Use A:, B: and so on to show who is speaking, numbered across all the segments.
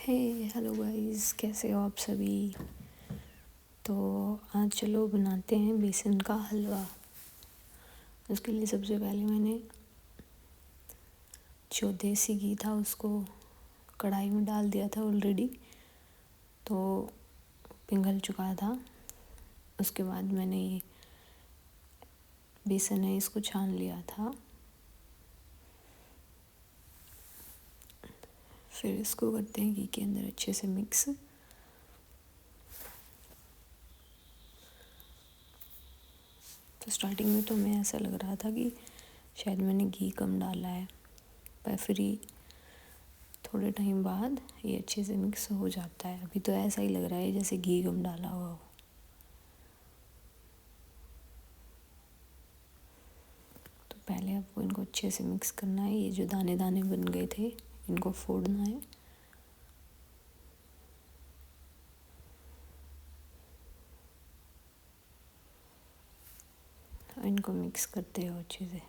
A: हे hello guys, कैसे हो आप सभी। तो आज चलो बनाते हैं बेसन का हलवा। उसके लिए सबसे पहले मैंने जो देसी घी था उसको कढ़ाई में डाल दिया था ऑलरेडी, तो पिघल चुका था। उसके बाद मैंने ये बेसन है इसको छान लिया था। फिर इसको करते हैं घी के अंदर अच्छे से मिक्स। तो स्टार्टिंग में तो हमें ऐसा लग रहा था कि शायद मैंने घी कम डाला है, पर फिर थोड़े टाइम बाद ये अच्छे से मिक्स हो जाता है। अभी तो ऐसा ही लग रहा है जैसे घी कम डाला हुआ हो। तो पहले आपको इनको अच्छे से मिक्स करना है। ये जो दाने दाने बन गए थे इनको फोड़ना है। और इनको मिक्स करते हो अच्छे से। ये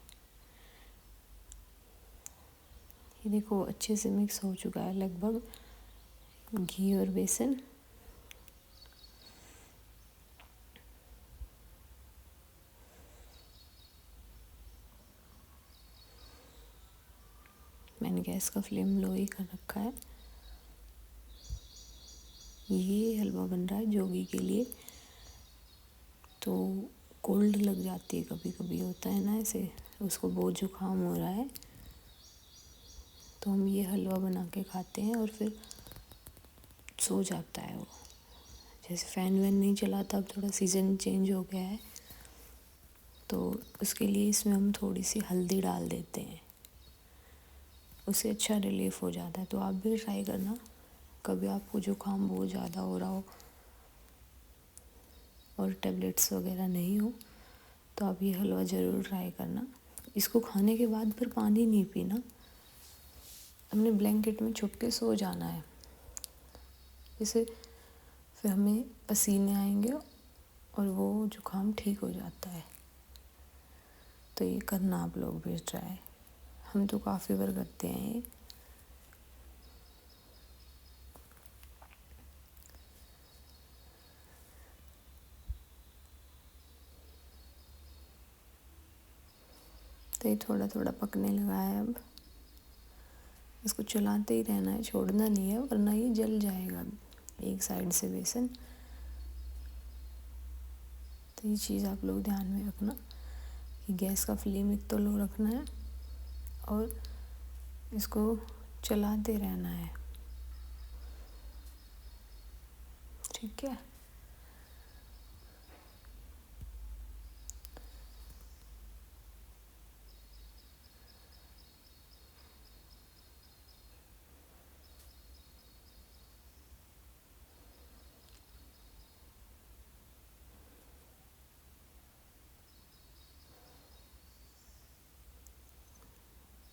A: देखो अच्छे से मिक्स हो चुका है लगभग घी और बेसन। मैंने गैस का फ्लेम लो ही कर रखा है। ये हलवा बन रहा है जोगी के लिए। तो कोल्ड लग जाती है, कभी कभी होता है ना ऐसे, उसको बहुत जुकाम हो रहा है, तो हम ये हलवा बना के खाते हैं और फिर सो जाता है वो। जैसे फ़ैन वैन नहीं चलाता, अब थोड़ा सीज़न चेंज हो गया है, तो उसके लिए इसमें हम थोड़ी सी हल्दी डाल देते हैं, उससे अच्छा रिलीफ हो जाता है। तो आप भी ट्राई करना, कभी आपको जुकाम बहुत ज़्यादा हो रहा हो और टेबलेट्स वगैरह नहीं हो, तो आप ये हलवा ज़रूर ट्राई करना। इसको खाने के बाद फिर पानी नहीं पीना, हमने ब्लैंकेट में छुप के सो जाना है। इससे फिर हमें पसीने आएंगे और वो जुकाम ठीक हो जाता है। तो ये करना आप लोग भी ट्राई। हम तो काफ़ी बार करते हैं ये। तो ये थोड़ा थोड़ा पकने लगा है। अब इसको चलाते ही रहना है, छोड़ना नहीं है, वरना ये जल जाएगा एक साइड से बेसन। तो ये चीज़ आप लोग ध्यान में रखना कि गैस का फ्लेम एक तो लो रखना है और इसको चलाते रहना है, ठीक है।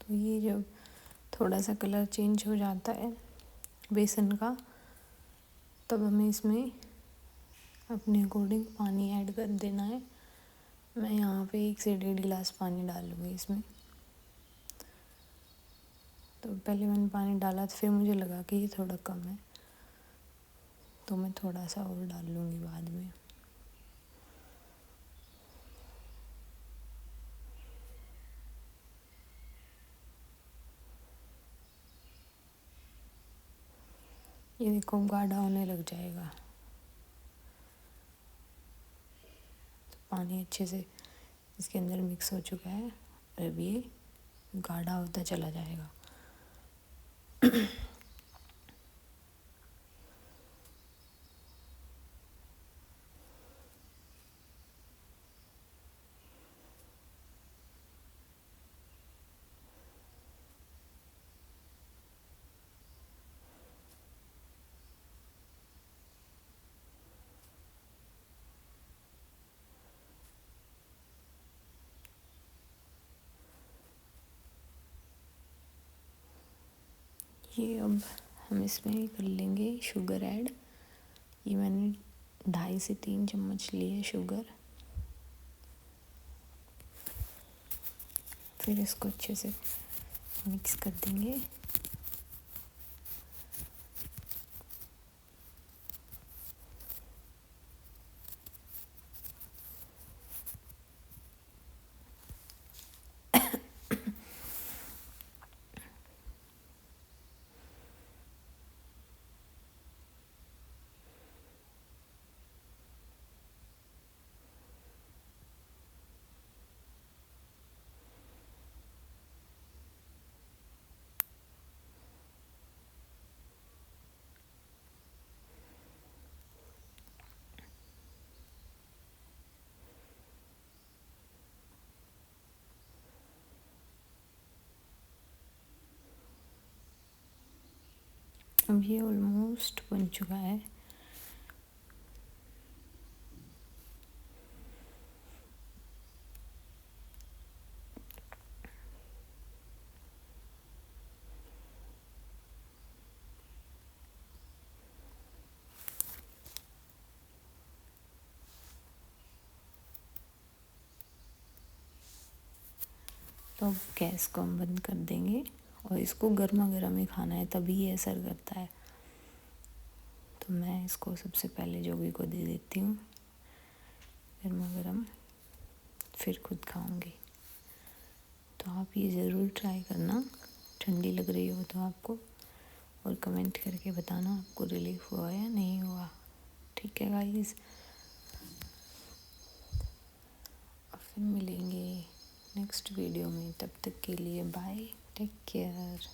A: तो ये जब थोड़ा सा कलर चेंज हो जाता है बेसन का, तब हमें इसमें अपने अकॉर्डिंग पानी ऐड कर देना है। मैं यहाँ पे 1 से 1.5 गिलास पानी डालूँगी इसमें। तो पहले मैंने पानी डाला तो फिर मुझे लगा कि ये थोड़ा कम है, तो मैं थोड़ा सा और डाल लूँगी बाद में। ये देखो गाढ़ा होने लग जाएगा, तो पानी अच्छे से इसके अंदर मिक्स हो चुका है और अब ये गाढ़ा होता चला जाएगा। ये अब हम इसमें कर लेंगे शुगर ऐड। ये मैंने 2.5 से 3 चम्मच लिए शुगर। फिर इसको अच्छे से मिक्स कर देंगे। अब ये ऑलमोस्ट बन चुका है। तो अब गैस को हम बंद कर देंगे और इसको गर्मा गर्म ही खाना है, तभी ये असर करता है। तो मैं इसको सबसे पहले जोगी को दे देती हूँ गर्मा गर्म, फिर खुद खाऊंगी। तो आप ये ज़रूर ट्राई करना, ठंडी लग रही हो तो आपको, और कमेंट करके बताना आपको रिलीफ हुआ या नहीं हुआ। ठीक है गाइस, और फिर मिलेंगे नेक्स्ट वीडियो में। तब तक के लिए बाय, टेक केयर।